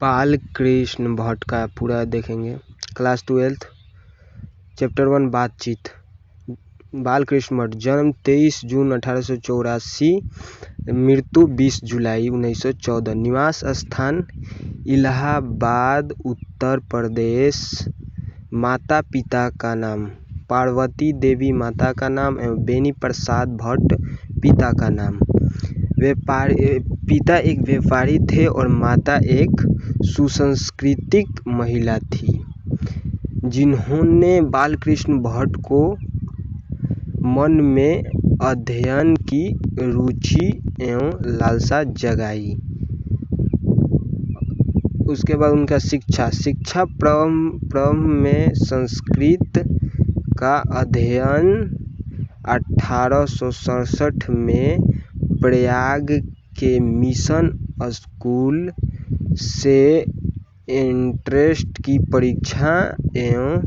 बालकृष्ण भट्ट का पूरा देखेंगे। क्लास 12 चैप्टर 1 बातचीत। बालकृष्ण भट्ट जन्म 23 जून 1884, मृत्यु 20 जुलाई 1914। निवास स्थान इलाहाबाद उत्तर प्रदेश। माता पिता का नाम पार्वती देवी माता का नाम एवं बेनी प्रसाद भट्ट पिता का नाम। पिता एक व्यापारी थे और माता एक सुसंस्कृतिक महिला थी, जिन्होंने बालकृष्ण भट्ट को मन में अध्ययन की रुचि एवं लालसा जगाई। उसके बाद उनका शिक्षा प्रारंभ में संस्कृत का अध्ययन 1867 में प्रयाग के मिशन स्कूल से एंट्रेंस की परीक्षा एवं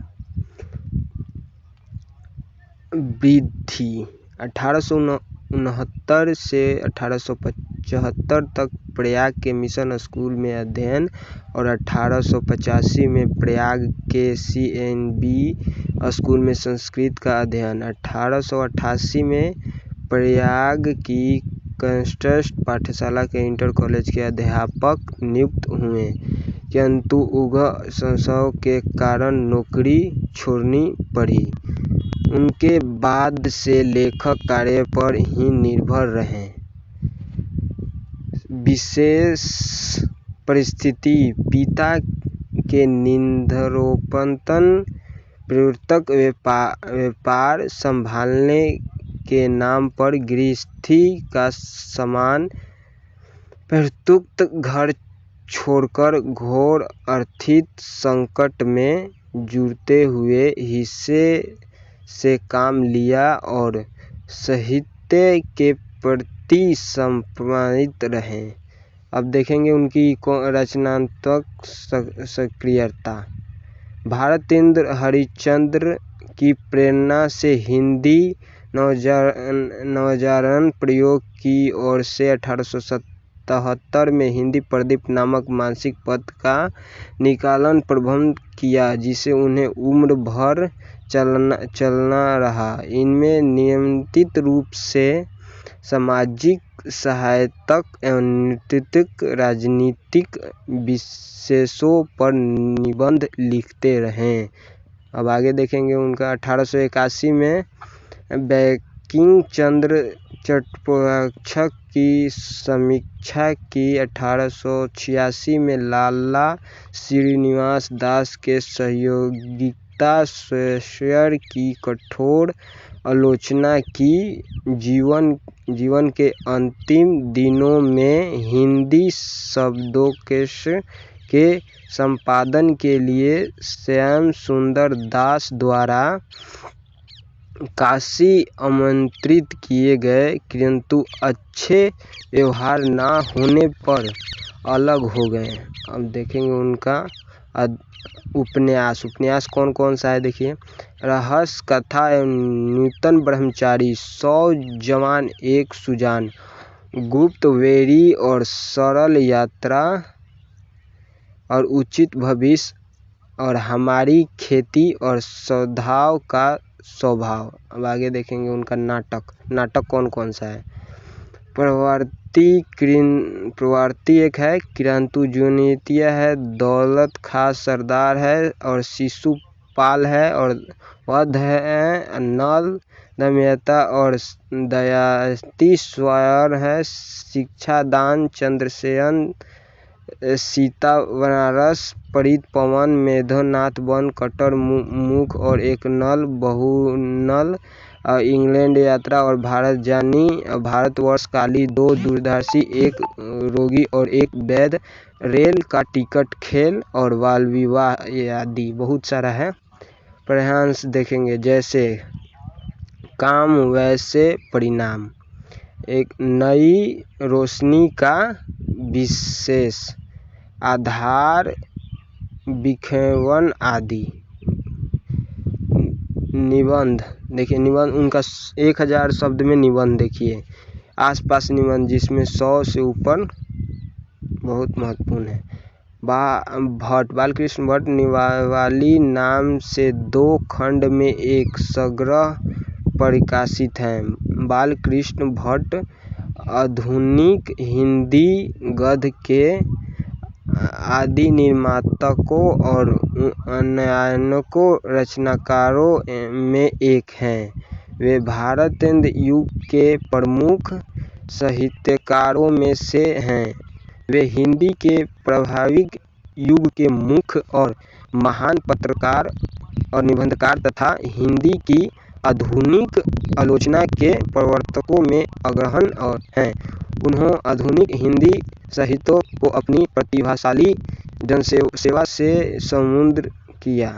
वृद्धि 1869 से 1875 तक प्रयाग के मिशन स्कूल में अध्ययन और 1885 में प्रयाग के CNB स्कूल में संस्कृत का अध्ययन। 1888 में प्रयाग की कंस्ट्रक्ट पाठशाला के इंटर कॉलेज के अध्यापक नियुक्त हुए, किंतु उग्र संशय के कारण नौकरी छोड़नी पड़ी। उनके बाद से लेखक कार्य पर ही निर्भर रहे। विशेष परिस्थिति पिता के निधनोपरांत प्रवर्तक व्यापार संभालने के नाम पर गृहस्थी का सामान प्रयुक्त घर छोड़कर घोर आर्थिक संकट में जूझते हुए हिस्से से काम लिया और साहित्य के प्रति समर्पित रहे। अब देखेंगे उनकी रचनात्मक सक्रियता। भारतेंद्र हरिश्चंद्र की प्रेरणा से हिंदी नवजागरण प्रयोग की ओर से 1877 में हिंदी प्रदीप नामक मासिक पत्र का निकालन प्रारंभ किया, जिसे उन्हें उम्र भर चलना रहा। इनमें नियमित रूप से सामाजिक, साहित्यिक एवं नैतिक, राजनीतिक विषयों पर निबंध लिखते रहे। अब आगे देखेंगे उनका 1881 में बंकिम चंद्र चट्टोपाध्याय की समीक्षा की। 1886 में लाला श्रीनिवास दास के सहयोगिता शेक्सपियर की कठोर आलोचना की। जीवन के अंतिम दिनों में हिंदी शब्दकोश के संपादन के लिए श्याम सुंदर दास द्वारा काशी आमंत्रित किए गए, किंतु अच्छे व्यवहार न होने पर अलग हो गए। अब देखेंगे उनका उपन्यास कौन कौन सा है। देखिए, रहस्य कथा एवं नूतन ब्रह्मचारी, 100 जवान एक सुजान, गुप्त बेरी और सरल यात्रा और उचित भविष्य और हमारी खेती और सौदाव का स्वभाव। अब आगे देखेंगे उनका नाटक कौन कौन सा है। प्रवृत्ति एक है, किंतु जुनियतिया है, दौलत खां सरदार है और शिशुपाल है और वध है, नल दमयंती और दयावती स्वयं है, शिक्षादान चंद्रसेन, सीता बनारस, परित पवन, मेघनाथ वन, कटर मुख और एक नल बहुनल, इंग्लैंड यात्रा और भारत जानी, भारतवर्ष काली, 2 दूरदर्शी, एक रोगी और एक वैद्य, रेल का टिकट, खेल और बाल विवाह आदि बहुत सारा है। प्रयास देखेंगे, जैसे काम वैसे परिणाम, एक नई रोशनी का विशेष आधार, विक्षेपण आदि। निबंध देखिए, निबंध उनका 1000 शब्द में निबंध देखिए। आसपास निबंध जिसमें 100 से ऊपर बहुत महत्वपूर्ण है। बालकृष्ण भट्ट नियमावली नाम से 2 खंड में एक संग्रह प्रकाशित है। बालकृष्ण भट्ट आधुनिक हिंदी गद्य के आदि निर्माताओं और अनन्य रचनाकारों में एक हैं। वे भारतेंद्र युग के प्रमुख साहित्यकारों में से हैं। वे हिंदी के प्रभावित युग के मुख्य और महान पत्रकार और निबंधकार तथा हिंदी की आधुनिक आलोचना के प्रवर्तकों में अग्रणी हैं। उन्होंने आधुनिक हिंदी साहित्य को अपनी प्रतिभाशाली जनसेवा से समृद्ध किया।